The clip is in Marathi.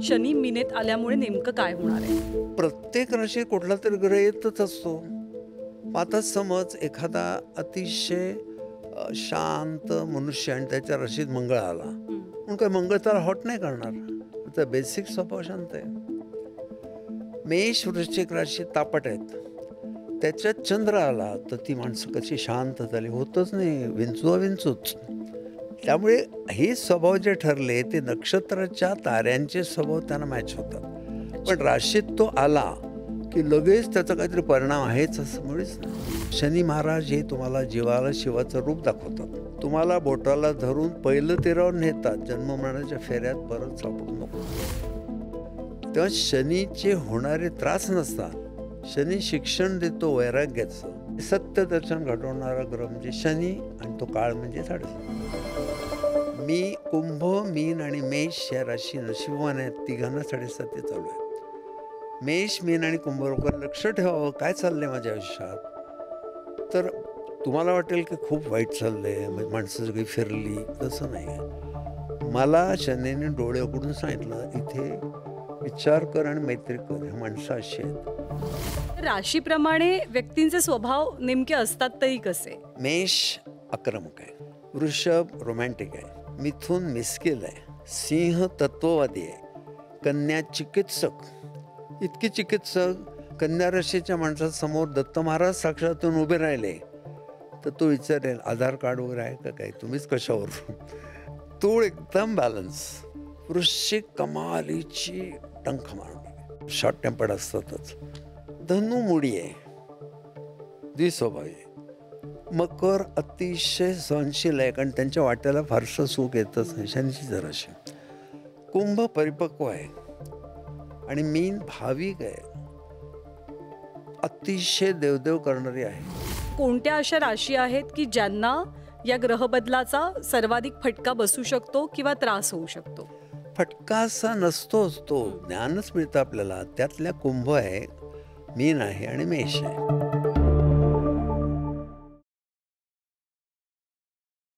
शनी मीनेत आल्यामुळे नेमकं काय होणार आहे? प्रत्येक राशीत कुठला तरी ग्रह येतच असतो. आता समज एखादा अतिशय शांत मनुष्य आणि त्याच्या राशीत मंगळ आला, म्हणून काय मंगळ त्याला हॉट नाही करणार. त्याचा बेसिक स्वभाव शांत आहे. मेष वृश्चिक राशीत तापट आहेत, त्याच्यात चंद्र आला तर ती माणसं कशी शांत झाली, होतच नाही, विंचूच. त्यामुळे हे स्वभाव जे ठरले ते नक्षत्राच्या ताऱ्यांचे स्वभाव त्यांना मॅच होतात. पण राशीत तो आला की लगेच त्याचा काहीतरी परिणाम आहेच असं मुळीच नाही. शनी महाराज हे तुम्हाला जीवाला शिवाचं रूप दाखवतात. तुम्हाला बोटाला धरून पहिलं तेरावर नेतात, जन्ममरणाच्या फेऱ्यात परत सापडू नको. तेव्हा शनीचे होणारे त्रास नसतात. शनी शिक्षण देतो वैराग्याचं. सत्य दर्शन घडवणारा ग्रह म्हणजे शनी आणि तो काळ म्हणजे 7.5. मी कुंभ, मीन आणि मेष या राशी नशिबवान आहेत. तिघांना 7.5 चालू आहे. मेष, मीन आणि कुंभ लोक लक्ष ठेवावं काय चाललंय माझ्या आयुष्यात. तर तुम्हाला वाटेल की खूप वाईट चाललंय, माणसं सगळी फिरली, तसं नाही आहे. मला शनीने डोळे उघडून सांगितलं, इथे विचार कर आणि मैत्री कर. हे माणसं अशी आहेत. राशीप्रमाणे व्यक्तींचे स्वभाव नेमके असतात तरी कसे? मेष आक्रमक आहे, वृषभ रोमॅन्टिक आहे, मिथुन मिस्किल आहे, सिंह तत्ववादी आहे, कन्या चिकित्सक. इतकी चिकित्सक कन्या राशीच्या माणसासमोर दत्त महाराज साक्षातून उभे राहिले तर तो विचारेल आधार कार्ड वगैरे आहे का काही, तुम्हीच कशावर. तो एकदम बॅलन्स. वृश्चिक कमालीची टंक मारणी, शॉर्ट टेम्पर्ड असतातच. धनु मुडी आहे, द्विस्वभावी आहे. मकर अतिशय सहनशील आहे, कारण त्यांच्या वाट्याला फारसं सुख येतच नाही, शनीची जराशी. कुंभ परिपक्व आहे आणि मीन भाविक आहे, अतिशय देवदेव करणारी आहे. कोणत्या अशा राशी आहेत की ज्यांना या ग्रहबदलाचा सर्वाधिक फटका बसू शकतो किंवा त्रास होऊ शकतो? फटका असा नसतोच, तो ज्ञानच मिळतं आपल्याला. त्यातल्या कुंभ आहे, मीन आहे आणि मेष आहे.